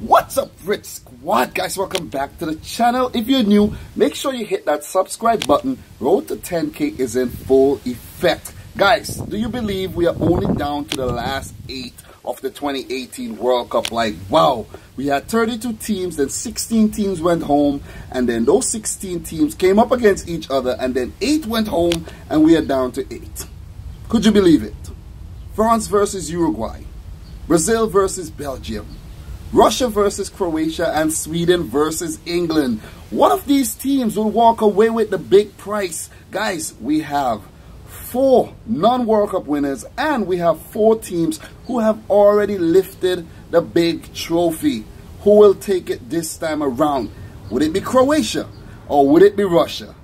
What's up, Rich Squad? Guys, welcome back to the channel. If you're new, make sure you hit that subscribe button. Road to 10K is in full effect. Guys, do you believe we are only down to the last 8 of the 2018 World Cup? Like, wow, we had 32 teams, then 16 teams went home, and then those 16 teams came up against each other, and then 8 went home, and we are down to 8. Could you believe it? France versus Uruguay, Brazil versus Belgium, Russia versus Croatia, and Sweden versus England. One of these teams will walk away with the big prize. Guys, we have 4 non-World Cup winners, and we have 4 teams who have already lifted the big trophy. Who will take it this time around? Would it be Croatia, or would it be Russia?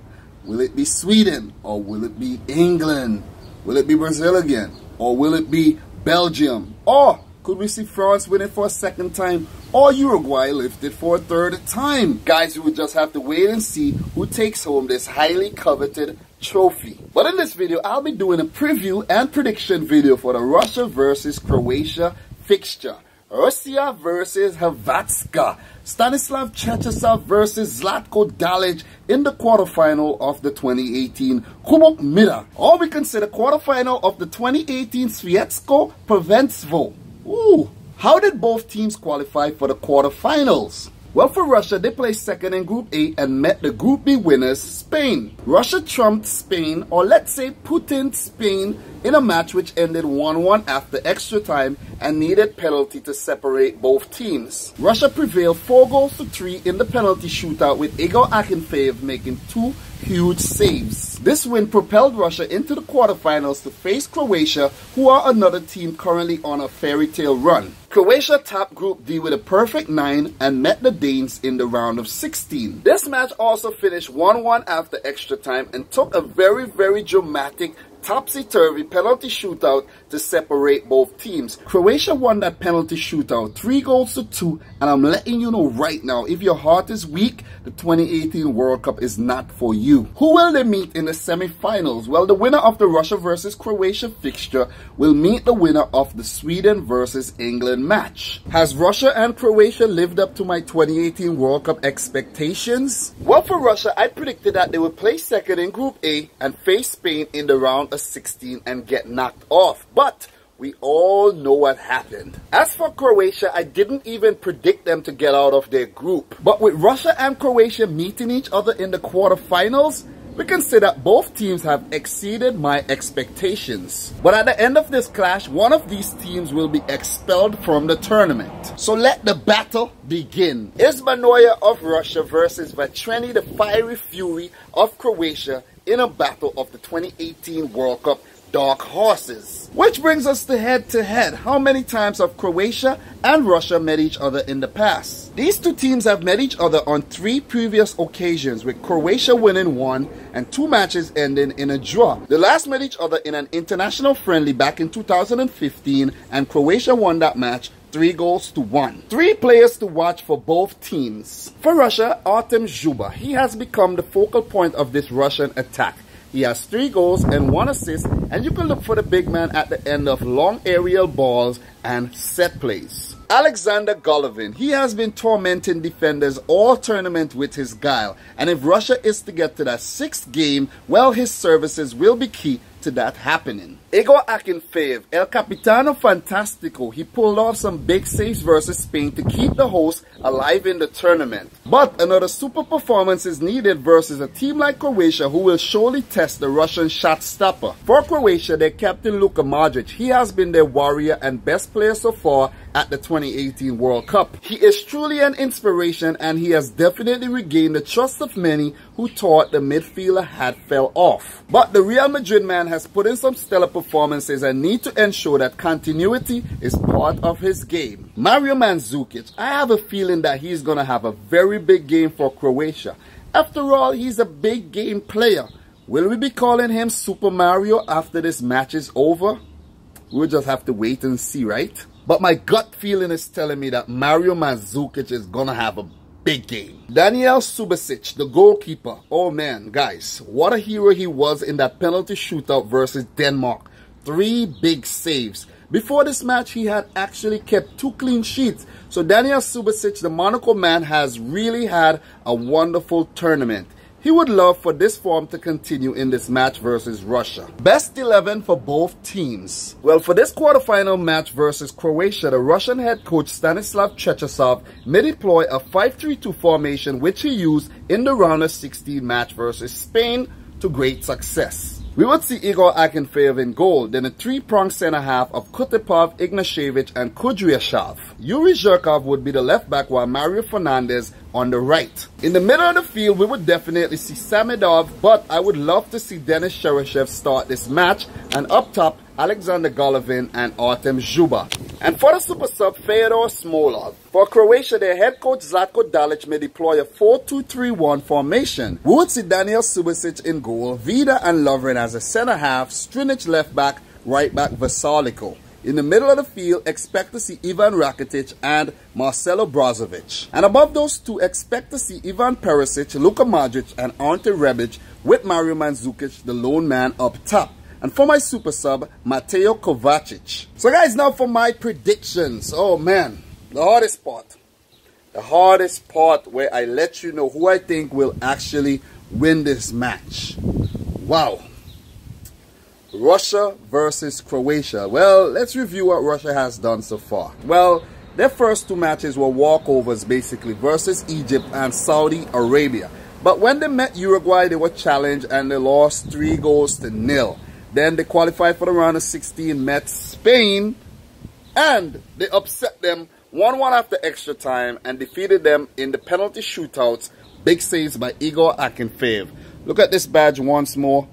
Will it be Sweden, or will it be England? Will it be Brazil again, or will it be Belgium? Or could we see France win it for a second time, or Uruguay lift it for a third time? Guys, we would just have to wait and see who takes home this highly coveted trophy. But in this video, I'll be doing a preview and prediction video for the Russia versus Croatia fixture. Russia versus Hrvatska. Stanislav Cherchesov versus Zlatko Dalic in the quarterfinal of the 2018 Kubok Mira. Or we consider quarterfinal of the 2018 Svietsko Prvenstvo. Ooh, how did both teams qualify for the quarterfinals? Well, for Russia, they placed second in Group A and met the Group B winners, Spain. Russia trumped Spain, or let's say Putin Spain, in a match which ended 1-1 after extra time and needed penalty to separate both teams. Russia prevailed 4-3 in the penalty shootout, with Igor Akinfeev making 2 huge saves. This win propelled Russia into the quarterfinals to face Croatia, who are another team currently on a fairy tale run. Croatia topped Group D with a perfect 9 and met the Danes in the round of 16. This match also finished 1-1 after extra time and took a very dramatic topsy-turvy penalty shootout to separate both teams. Croatia won that penalty shootout 3-2, and I'm letting you know right now, if your heart is weak, the 2018 World Cup is not for you. Who will they meet in the semi-finals? Well, the winner of the Russia versus Croatia fixture will meet the winner of the Sweden versus England match. Has Russia and Croatia lived up to my 2018 World Cup expectations? Well, for Russia, I predicted that they would place second in Group A and face Spain in the round of 16 and get knocked off. But we all know what happened. As for Croatia, I didn't even predict them to get out of their group. But with Russia and Croatia meeting each other in the quarterfinals, we can say that both teams have exceeded my expectations. But at the end of this clash, one of these teams will be expelled from the tournament. So let the battle begin. Izmanoya of Russia versus Vatreni, the fiery fury of Croatia, in a battle of the 2018 World Cup dark horses. Which brings us to head-to-head. How many times have Croatia and Russia met each other in the past? These two teams have met each other on 3 previous occasions, with Croatia winning 1 and 2 matches ending in a draw. They last met each other in an international friendly back in 2015, and Croatia won that match 3-1. 3 players to watch for both teams. For Russia, Artem Zhuba. He has become the focal point of this Russian attack. He has 3 goals and 1 assist, and you can look for the big man at the end of long aerial balls and set plays. Aleksandr Golovin. He has been tormenting defenders all tournament with his guile, and if Russia is to get to that 6th game, well, his services will be key to that happening. Igor Akinfeev, El Capitano Fantastico. He pulled off some big saves versus Spain to keep the hosts alive in the tournament. But another super performance is needed versus a team like Croatia, who will surely test the Russian shot stopper. For Croatia, their captain Luka Modric. He has been their warrior and best player so far at the 2018 World Cup. He is truly an inspiration, and he has definitely regained the trust of many who thought the midfielder had fell off. But the Real Madrid man has put in some stellar performances and need to ensure that continuity is part of his game. Mario Mandzukic. I have a feeling that he's going to have a very big game for Croatia. After all, he's a big game player. Will we be calling him Super Mario after this match is over? We'll just have to wait and see, right? But my gut feeling is telling me that Mario Mandzukic is going to have a big game. Daniel Subasic, the goalkeeper. Oh man, guys, what a hero he was in that penalty shootout versus Denmark. 3 big saves. Before this match, he had actually kept 2 clean sheets. So Daniel Subasic, the Monaco man, has really had a wonderful tournament. He would love for this form to continue in this match versus Russia. Best 11 for both teams. Well, for this quarterfinal match versus Croatia, the Russian head coach Stanislav Cherchesov may deploy a 5-3-2 formation which he used in the round of 16 match versus Spain to great success. We would see Igor Akinfeev in goal, then a 3-pronged centre-half of Kutepov, Ignashevich and Kudryashov. Yuri Zhirkov would be the left-back while Mario Fernandes on the right. In the middle of the field, we would definitely see Samedov, but I would love to see Denis Cheryshev start this match, and up top, Aleksandr Golovin and Artem Zhuba. And for the super sub, Fyodor Smolnikov. For Croatia, their head coach Zlatko Dalic may deploy a 4-2-3-1 formation. We would see Daniel Subasic in goal, Vida and Lovren as a centre-half, Strinic left-back, right-back Vasaliko. In the middle of the field, expect to see Ivan Rakitic and Marcelo Brozovic. And above those two, expect to see Ivan Perisic, Luka Modric and Ante Rebic with Mario Mandzukic, the lone man, up top. And for my super sub, Mateo Kovacic. So guys, now for my predictions. Oh man, the hardest part. The hardest part where I let you know who I think will actually win this match. Wow. Russia versus Croatia. Well, let's review what Russia has done so far. Well, their first 2 matches were walkovers basically versus Egypt and Saudi Arabia. But when they met Uruguay, they were challenged and they lost 3-0. Then they qualified for the round of 16, met Spain, and they upset them 1-1 after extra time and defeated them in the penalty shootouts. Big saves by Igor Akinfeev. Look at this badge once more.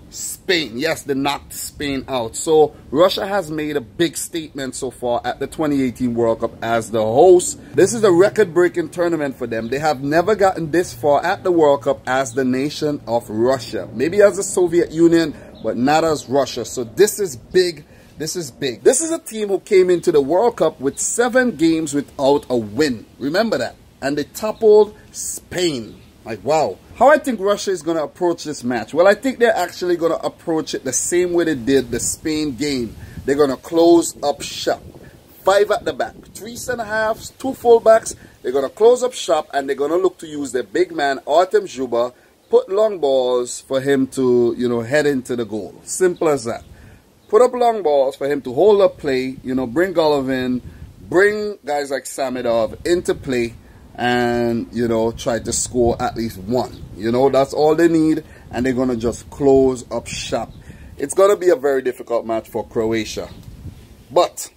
Spain. Yes, they knocked Spain out. So Russia has made a big statement so far at the 2018 World Cup as the host. This is a record-breaking tournament for them. They have never gotten this far at the World Cup as the nation of Russia. Maybe as the Soviet Union, but not as Russia. So this is big. This is big. This is a team who came into the World Cup with 7 games without a win. Remember that. And they toppled Spain. Like, wow. How I think Russia is going to approach this match? Well, I think they're actually going to approach it the same way they did the Spain game. They're going to close up shop. 5 at the back. 3 center-halves, 2 fullbacks. They're going to close up shop and they're going to look to use their big man, Artem Zhuba, put long balls for him to, head into the goal. Simple as that. Put up long balls for him to hold up play, bring Golovin, bring guys like Samedov into play and, try to score at least 1. That's all they need and they're going to just close up shop. It's going to be a very difficult match for Croatia. But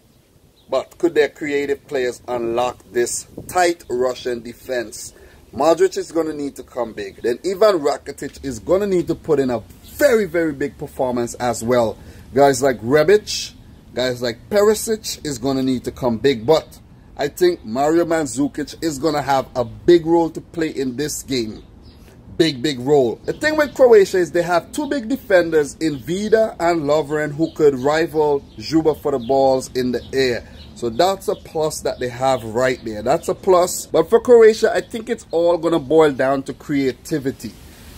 could their creative players unlock this tight Russian defense? Modric is going to need to come big. Then Ivan Rakitic is going to need to put in a very, very big performance as well. Guys like Rebic, guys like Perisic is going to need to come big. But I think Mario Mandzukic is going to have a big role to play in this game. Big role. The thing with Croatia is they have 2 big defenders in Vida and Lovren who could rival Zhuba for the balls in the air. So that's a plus that they have right there. That's a plus. But for Croatia, I think it's all going to boil down to creativity.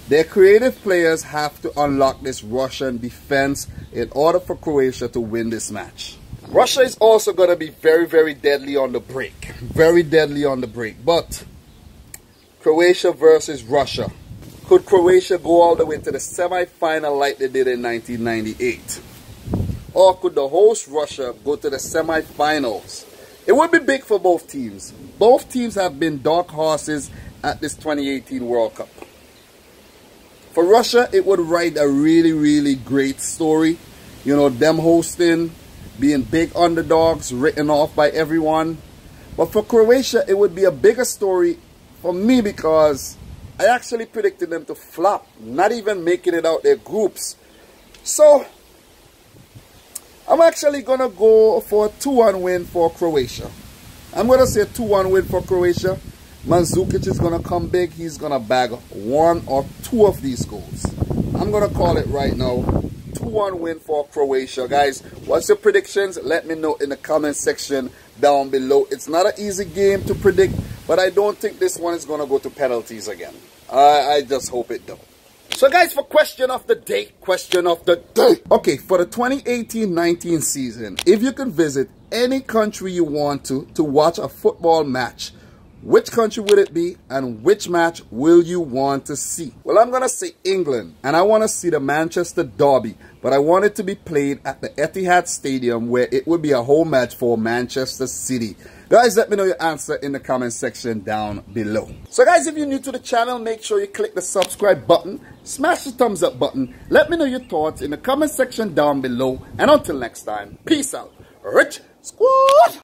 Their creative players have to unlock this Russian defense in order for Croatia to win this match. Russia is also going to be very, very deadly on the break. Very deadly on the break. But Croatia versus Russia. Could Croatia go all the way to the semi-final like they did in 1998? Or could the host Russia go to the semi-finals? It would be big for both teams. Both teams have been dark horses at this 2018 World Cup. For Russia, it would write a really, really great story. Them hosting, being big underdogs, written off by everyone. But for Croatia, it would be a bigger story for me because I actually predicted them to flop, not even making it out their groups. So I'm actually going to go for a 2-1 win for Croatia. I'm going to say a 2-1 win for Croatia. Mandzukic is going to come big. He's going to bag 1 or 2 of these goals. I'm going to call it right now. 2-1 win for Croatia. Guys, what's your predictions? Let me know in the comment section down below. It's not an easy game to predict, but I don't think this one is going to go to penalties again. I just hope it don't. So guys, for question of the day. Okay, for the 2018-19 season, if you can visit any country you want to watch a football match, which country would it be and which match will you want to see? Well, I'm going to say England, and I want to see the Manchester Derby, but I want it to be played at the Etihad Stadium where it would be a home match for Manchester City. Guys, let me know your answer in the comment section down below. So guys, if you're new to the channel, make sure you click the subscribe button, smash the thumbs up button, let me know your thoughts in the comment section down below, and until next time, peace out. Rich Squad!